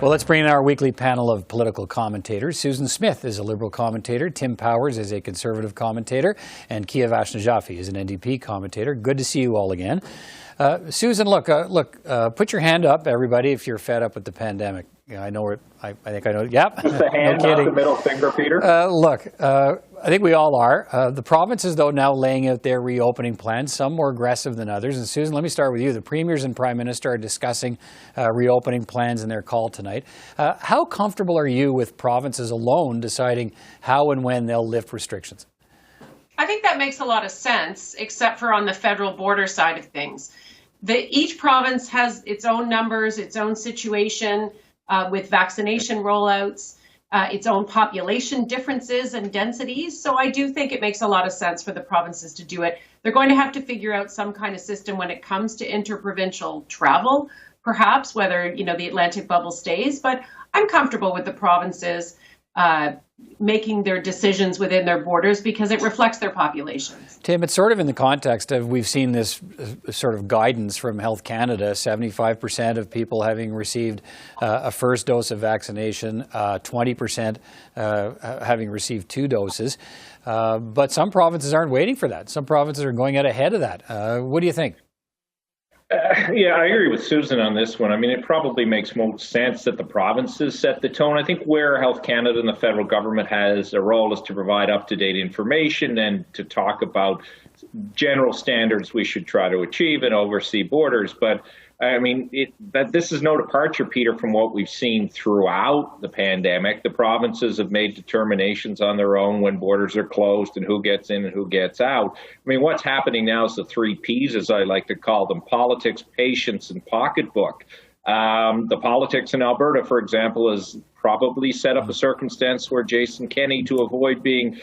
Well, let's bring in our weekly panel of political commentators. Susan Smith is a Liberal commentator, Tim Powers is a Conservative commentator, and Kiavash Najafi is an NDP commentator. Good to see you all again. Susan, put your hand up, everybody, if you're fed up with the pandemic. Yeah, I know it. I think I know. Yep. Just the hand, not the middle finger, Peter. I think we all are. The provinces, though, now laying out their reopening plans, some more aggressive than others. And Susan, let me start with you. The premiers and prime minister are discussing reopening plans in their call tonight. How comfortable are you with provinces alone deciding how and when they'll lift restrictions? I think that makes a lot of sense, except for on the federal border side of things. Each province has its own numbers, its own situation with vaccination rollouts, its own population differences and densities. So I do think it makes a lot of sense for the provinces to do it. They're going to have to figure out some kind of system when it comes to interprovincial travel, perhaps, whether, the Atlantic bubble stays. But I'm comfortable with the provinces making their decisions within their borders because it reflects their populations. Tim, it's sort of in the context of we've seen this sort of guidance from Health Canada, 75% of people having received a first dose of vaccination, 20% having received 2 doses. But some provinces aren't waiting for that. Some provinces are going out ahead of that. What do you think? Yeah, I agree with Susan on this one. I mean, it probably makes most sense that the provinces set the tone. I think where Health Canada and the federal government has a role is to provide up-to-date information and to talk about general standards we should try to achieve and oversee borders. But I mean, this is no departure, Peter, from what we've seen throughout the pandemic. The provinces have made determinations on their own when borders are closed and who gets in and who gets out. I mean, what's happening now is the 3 Ps, as I like to call them: politics, patience, and pocketbook. The politics in Alberta, for example, has probably set up a circumstance where Jason Kenney, to avoid being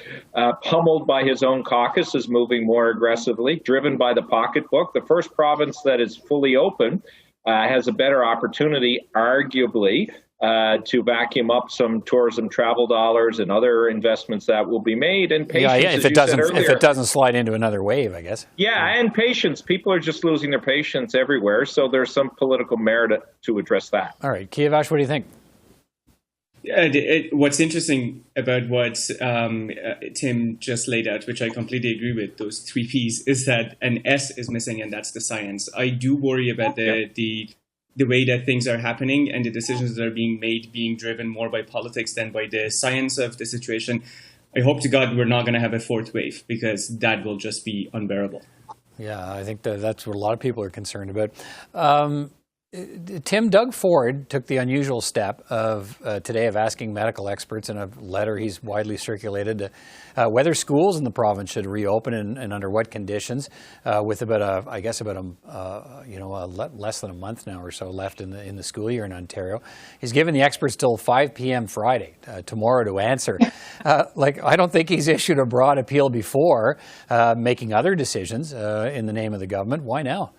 pummeled by his own caucus, is moving more aggressively, driven by the pocketbook. The first province that is fully open has a better opportunity, arguably, to vacuum up some tourism travel dollars and other investments that will be made. And patience, if it doesn't slide into another wave, I guess. Yeah, and patience. People are just losing their patience everywhere, so there's some political merit to address that. All right, Kiavash, what do you think? What's interesting about what Tim just laid out, which I completely agree with, those 3 Ps, is that an S is missing, and that's the science. I do worry about the way that things are happening and the decisions that are being made being driven more by politics than by the science of the situation. I hope to God we're not going to have a 4th wave, because that will just be unbearable. Yeah, I think that's what a lot of people are concerned about. Tim, Doug Ford took the unusual step today of asking medical experts in a letter he's widely circulated whether schools in the province should reopen and under what conditions, with about less than a month now or so left in the school year in Ontario. He's given the experts till 5 p.m. Friday, tomorrow, to answer. I don't think he's issued a broad appeal before, making other decisions in the name of the government. Why now?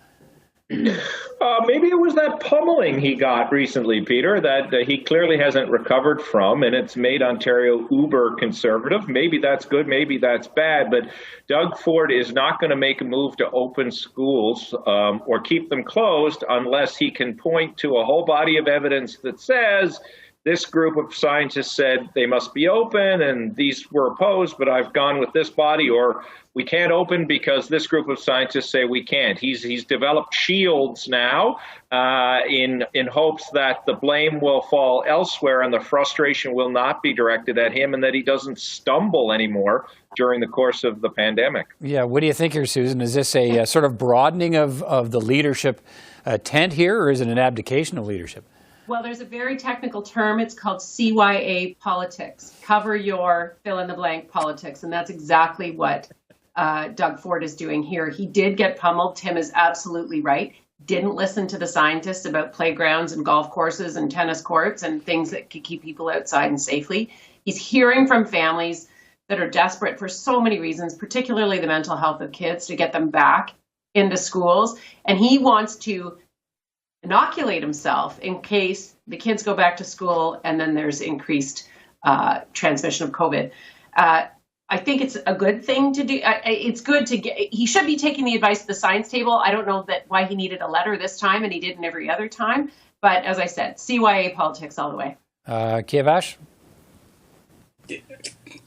Maybe it was that pummeling he got recently, Peter, that he clearly hasn't recovered from, and it's made Ontario uber conservative. Maybe that's good, maybe that's bad, but Doug Ford is not going to make a move to open schools or keep them closed unless he can point to a whole body of evidence that says this group of scientists said they must be open and these were opposed, but I've gone with this body, or we can't open because this group of scientists say we can't. He's developed shields now in hopes that the blame will fall elsewhere and the frustration will not be directed at him, and that he doesn't stumble anymore during the course of the pandemic. Yeah, what do you think here, Susan? Is this a sort of broadening of the leadership tent here, or is it an abdication of leadership? Well, there's a very technical term. It's called CYA politics. Cover your fill-in-the-blank politics. And that's exactly what Doug Ford is doing here. He did get pummeled. Tim is absolutely right. Didn't listen to the scientists about playgrounds and golf courses and tennis courts and things that could keep people outside and safely. He's hearing from families that are desperate for so many reasons, particularly the mental health of kids, to get them back into schools. And he wants to inoculate himself in case the kids go back to school and then there's increased transmission of COVID. I think it's a good thing to do. It's good to get, he should be taking the advice of the science table. I don't know why he needed a letter this time and he didn't every other time. But as I said, CYA politics all the way. Kiavash?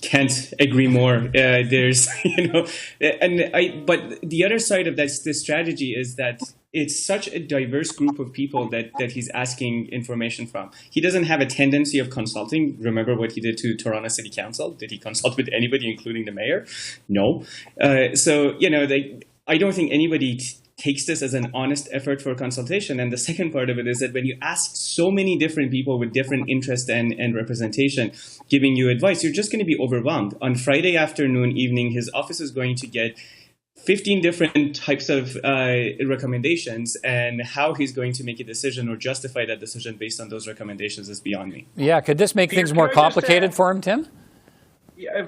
Can't agree more. There's, but the other side of this strategy is that it's such a diverse group of people that he's asking information from. He doesn't have a tendency of consulting. Remember what he did to Toronto City Council? Did he consult with anybody, including the mayor? No. I don't think anybody takes this as an honest effort for consultation. And the second part of it is that when you ask so many different people with different interest and representation giving you advice, you're just going to be overwhelmed. On Friday afternoon, evening, his office is going to get 15 different types of recommendations, and how he's going to make a decision or justify that decision based on those recommendations is beyond me. Yeah, could this make things more complicated for him, Tim? Yeah,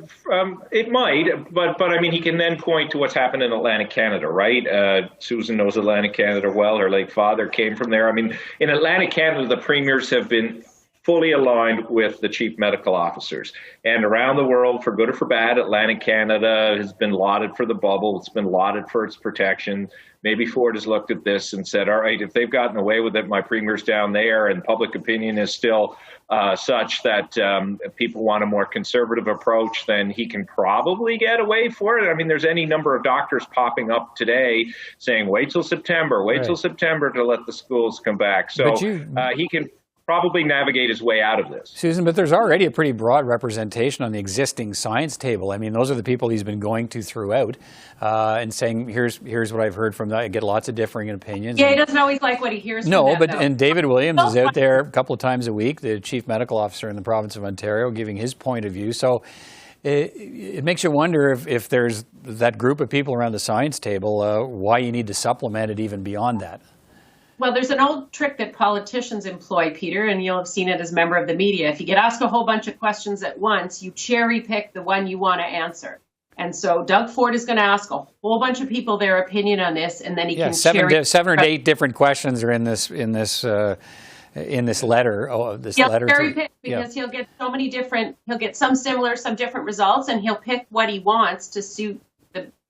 it might, but I mean, he can then point to what's happened in Atlantic Canada, right? Susan knows Atlantic Canada well. Her late father came from there. I mean, in Atlantic Canada, the premiers have been fully aligned with the chief medical officers. And around the world, for good or for bad, Atlantic Canada has been lauded for the bubble. It's been lauded for its protection. Maybe Ford has looked at this and said, all right, if they've gotten away with it, my premier's down there, and public opinion is still such that people want a more conservative approach, then he can probably get away for it. I mean, there's any number of doctors popping up today saying, wait till September to let the schools come back. So he can probably navigate his way out of this. Susan, but there's already a pretty broad representation on the existing science table. I mean, those are the people he's been going to throughout and saying, here's what I've heard from that. I get lots of differing opinions. Yeah, he doesn't always like what he hears from them, though. And David Williams is out there a couple of times a week, the chief medical officer in the province of Ontario, giving his point of view. So it makes you wonder if there's that group of people around the science table, why you need to supplement it even beyond that. Well, there's an old trick that politicians employ, Peter, and you'll have seen it as a member of the media. If you get asked a whole bunch of questions at once, you cherry pick the one you want to answer. And so Doug Ford is going to ask a whole bunch of people their opinion on this, and then he can seven or eight different questions are in this letter. Cherry pick because he'll get so many different. He'll get some similar, some different results, and he'll pick what he wants to suit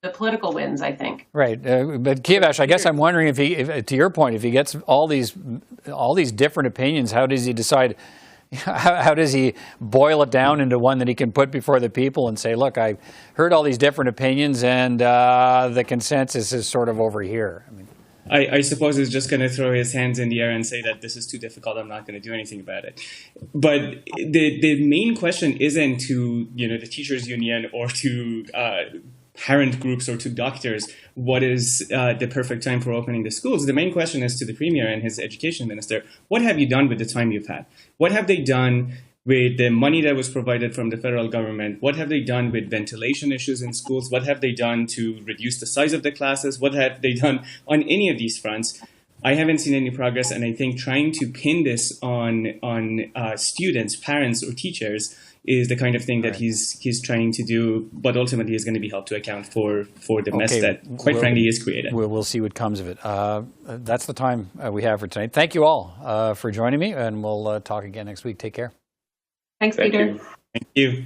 the political wins, I think. Right, but Kiavash, I guess I'm wondering if to your point, if he gets all these different opinions, how does he decide? How does he boil it down into one that he can put before the people and say, look, I heard all these different opinions, and the consensus is sort of over here? I mean, I suppose he's just going to throw his hands in the air and say that this is too difficult, I'm not going to do anything about it. But the main question isn't to the teachers union or to parent groups or to doctors, what is the perfect time for opening the schools? The main question is to the Premier and his education minister, what have you done with the time you've had? What have they done with the money that was provided from the federal government? What have they done with ventilation issues in schools? What have they done to reduce the size of the classes? What have they done on any of these fronts? I haven't seen any progress, and I think trying to pin this on students, parents, or teachers is the kind of thing that he's trying to do, but ultimately is going to be held to account for the mess that, quite frankly, is created. We'll see what comes of it. That's the time we have for tonight. Thank you all for joining me, and we'll talk again next week. Take care. Thanks, Peter. You. Thank you.